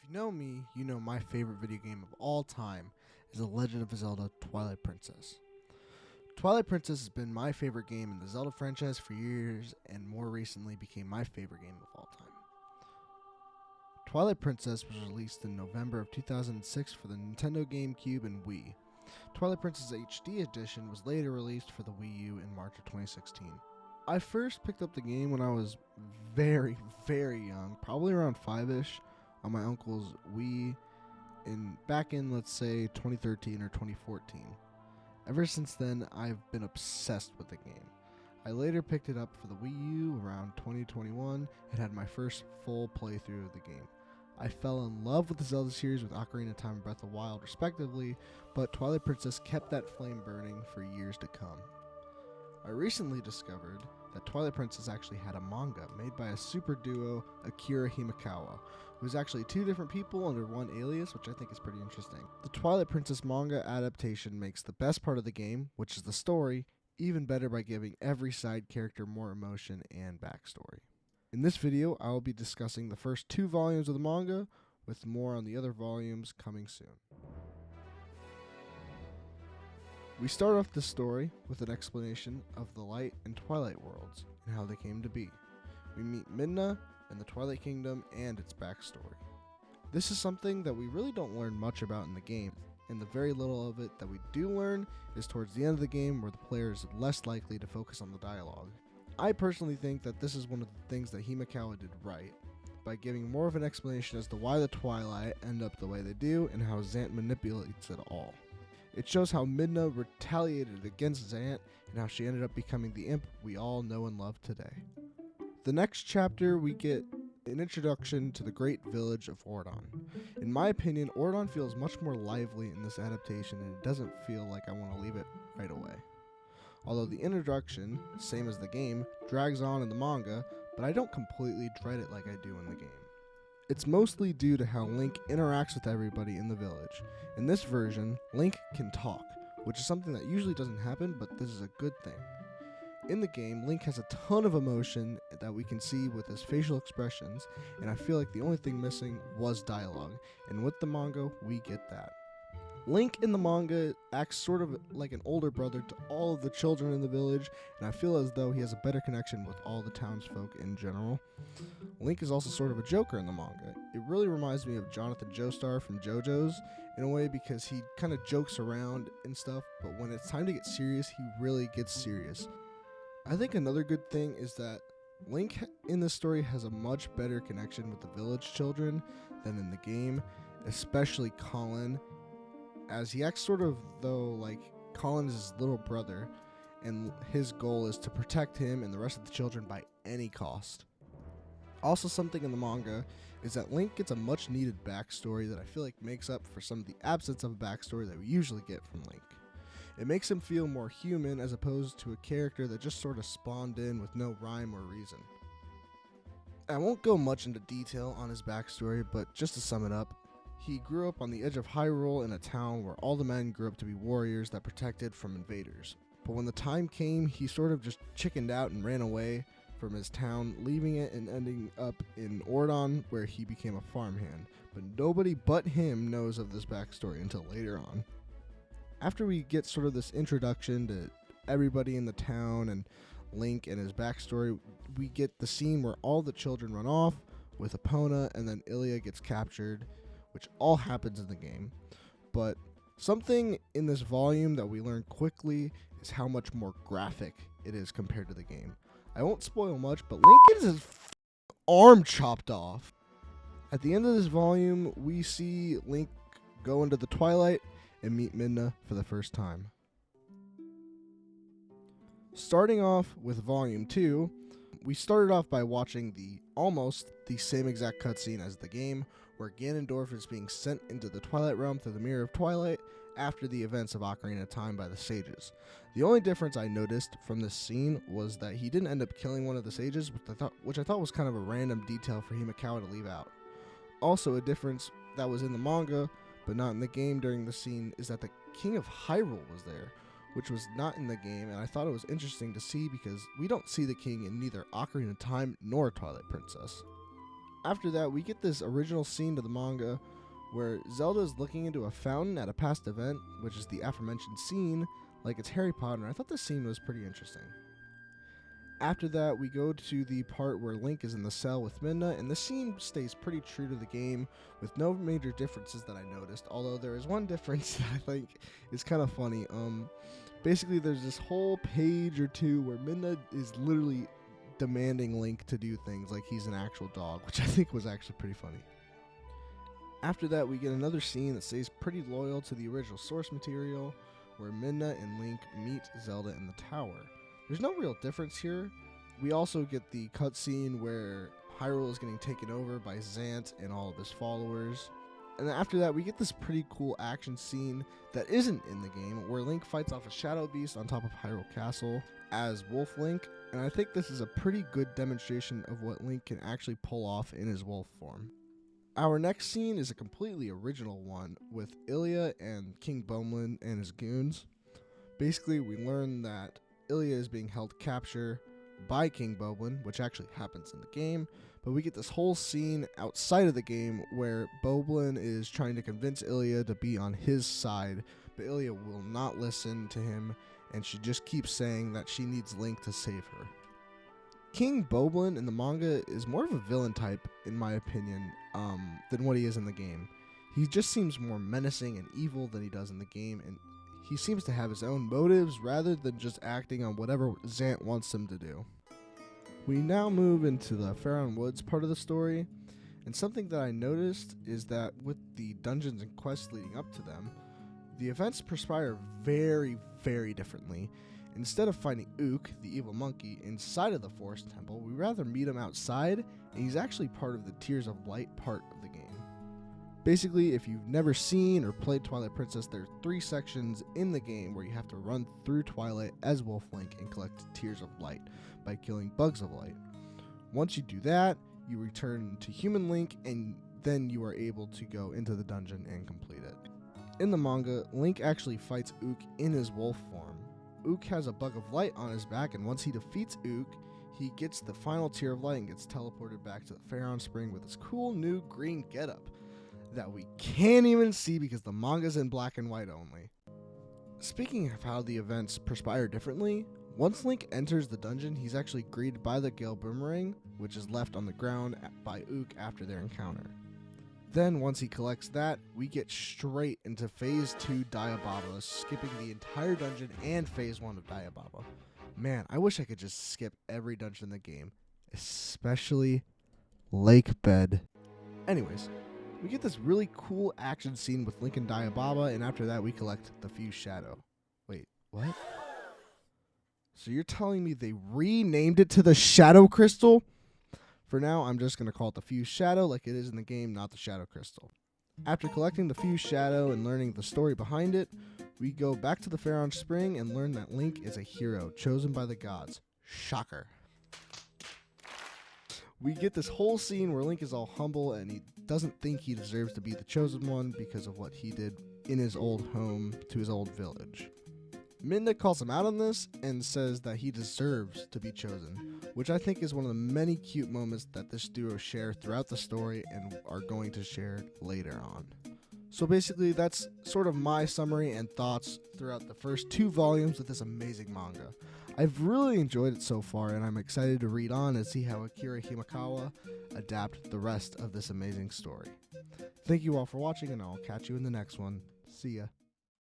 If you know me, you know my favorite video game of all time is The Legend of Zelda Twilight Princess. Twilight Princess has been my favorite game in the Zelda franchise for years and more recently became my favorite game of all time. Twilight Princess was released in November of 2006 for the Nintendo GameCube and Wii. Twilight Princess HD Edition was later released for the Wii U in March of 2016. I first picked up the game when I was very, very young, probably around 5-ish, on my uncle's Wii back in, let's say, 2013 or 2014. Ever since then, I've been obsessed with the game. I later picked it up for the Wii U around 2021 and had my first full playthrough of the game. I fell in love with the Zelda series with Ocarina of Time and Breath of the Wild respectively, but Twilight Princess kept that flame burning for years to come. I recently discovered that Twilight Princess actually had a manga made by a super duo, Akira Himekawa, who's actually two different people under one alias, which I think is pretty interesting. The Twilight Princess manga adaptation makes the best part of the game, which is the story, even better by giving every side character more emotion and backstory. In this video, I will be discussing the first 2 volumes of the manga, with more on the other volumes coming soon. We start off this story with an explanation of the Light and Twilight worlds and how they came to be. We meet Midna and the Twilight Kingdom and its backstory. This is something that we really don't learn much about in the game, and the very little of it that we do learn is towards the end of the game where the player is less likely to focus on the dialogue. I personally think that this is one of the things that Himekawa did right, by giving more of an explanation as to why the Twilight end up the way they do and how Zant manipulates it all. It shows how Midna retaliated against Zant and how she ended up becoming the imp we all know and love today. The next chapter, we get an introduction to the great village of Ordon. In my opinion, Ordon feels much more lively in this adaptation and it doesn't feel like I want to leave it right away. Although the introduction, same as the game, drags on in the manga, but I don't completely dread it like I do in the game. It's mostly due to how Link interacts with everybody in the village. In this version, Link can talk, which is something that usually doesn't happen, but this is a good thing. In the game, Link has a ton of emotion that we can see with his facial expressions, and I feel like the only thing missing was dialogue, and with the manga, we get that. Link in the manga acts sort of like an older brother to all of the children in the village, and I feel as though he has a better connection with all the townsfolk in general. Link is also sort of a joker in the manga. It really reminds me of Jonathan Joestar from JoJo's in a way because he kind of jokes around and stuff, but when it's time to get serious, he really gets serious. I think another good thing is that Link in this story has a much better connection with the village children than in the game, especially Colin, as he acts sort of though like Colin is his little brother, and his goal is to protect him and the rest of the children by any cost. Also, something in the manga is that Link gets a much needed backstory that I feel like makes up for some of the absence of a backstory that we usually get from Link. It makes him feel more human as opposed to a character that just sort of spawned in with no rhyme or reason. I won't go much into detail on his backstory, but just to sum it up, he grew up on the edge of Hyrule in a town where all the men grew up to be warriors that protected from invaders. But when the time came, he sort of just chickened out and ran away from his town, leaving it and ending up in Ordon, where he became a farmhand. But nobody but him knows of this backstory until later on. After we get sort of this introduction to everybody in the town and Link and his backstory, we get the scene where all the children run off with Epona, and then Ilia gets captured, which all happens in the game. But something in this volume that we learn quickly is how much more graphic it is compared to the game. I won't spoil much, but Link gets his arm chopped off. At the end of this volume, we see Link go into the Twilight and meet Midna for the first time. Starting off with volume 2, we started off by watching almost the same exact cutscene as the game, where Ganondorf is being sent into the Twilight Realm through the Mirror of Twilight after the events of Ocarina of Time by the sages. The only difference I noticed from this scene was that he didn't end up killing one of the sages, which I thought was kind of a random detail for Himekawa to leave out. Also, a difference that was in the manga, but not in the game during the scene, is that the King of Hyrule was there, which was not in the game, and I thought it was interesting to see because we don't see the king in neither Ocarina of Time nor Twilight Princess. After that, we get this original scene to the manga where Zelda is looking into a fountain at a past event, which is the aforementioned scene, like it's Harry Potter, and I thought this scene was pretty interesting. After that, we go to the part where Link is in the cell with Midna, and the scene stays pretty true to the game with no major differences that I noticed, although there is one difference that I think is kind of funny. Basically, there's this whole page or two where Midna is literally demanding Link to do things like he's an actual dog, which I think was actually pretty funny. After that, we get another scene that stays pretty loyal to the original source material, where Midna and Link meet Zelda in the tower. There's no real difference here. We also get the cutscene where Hyrule is getting taken over by Zant and all of his followers. And then after that, we get this pretty cool action scene that isn't in the game, where Link fights off a shadow beast on top of Hyrule Castle as Wolf Link, and I think this is a pretty good demonstration of what Link can actually pull off in his wolf form. Our next scene is a completely original one with Ilya and King Boumlin and his goons. Basically, we learn that Ilya is being held capture by King Boumlin, which actually happens in the game, but we get this whole scene outside of the game where Boumlin is trying to convince Ilya to be on his side, but Ilya will not listen to him, and she just keeps saying that she needs Link to save her. King Boumlin in the manga is more of a villain type, in my opinion, than what he is in the game. He just seems more menacing and evil than he does in the game, and he seems to have his own motives rather than just acting on whatever Zant wants him to do. We now move into the Faron Woods part of the story, and something that I noticed is that with the dungeons and quests leading up to them, the events perspire very, very differently. Instead of finding Ook, the evil monkey, inside of the Forest Temple, we rather meet him outside, and he's actually part of the Tears of Light part of the game. Basically, if you've never seen or played Twilight Princess, there are 3 sections in the game where you have to run through Twilight as Wolf Link and collect Tears of Light by killing Bugs of Light. Once you do that, you return to Human Link, and then you are able to go into the dungeon and complete it. In the manga, Link actually fights Ook in his wolf form. Ook has a bug of light on his back, and once he defeats Ook, he gets the final Tear of Light and gets teleported back to the Faron Spring with his cool new green getup that we can't even see because the manga's in black and white only. Speaking of how the events perspire differently, once Link enters the dungeon, he's actually greeted by the Gale Boomerang, which is left on the ground by Ook after their encounter. Then, once he collects that, we get straight into Phase 2 Diababa, skipping the entire dungeon and Phase 1 of Diababa. Man, I wish I could just skip every dungeon in the game, especially Lake Bed. Anyways, we get this really cool action scene with Link and Diababa, and after that we collect the Fused Shadow. Wait, what? So you're telling me they renamed it to the Shadow Crystal? For now, I'm just going to call it the Fused Shadow like it is in the game, not the Shadow Crystal. After collecting the Fused Shadow and learning the story behind it, we go back to the Faron Spring and learn that Link is a hero chosen by the gods. Shocker. We get this whole scene where Link is all humble and he doesn't think he deserves to be the chosen one because of what he did in his old home to his old village. Midna calls him out on this and says that he deserves to be chosen, which I think is one of the many cute moments that this duo share throughout the story and are going to share later on. So basically, that's sort of my summary and thoughts throughout the first 2 volumes of this amazing manga. I've really enjoyed it so far, and I'm excited to read on and see how Akira Himekawa adapt the rest of this amazing story. Thank you all for watching, and I'll catch you in the next one. See ya.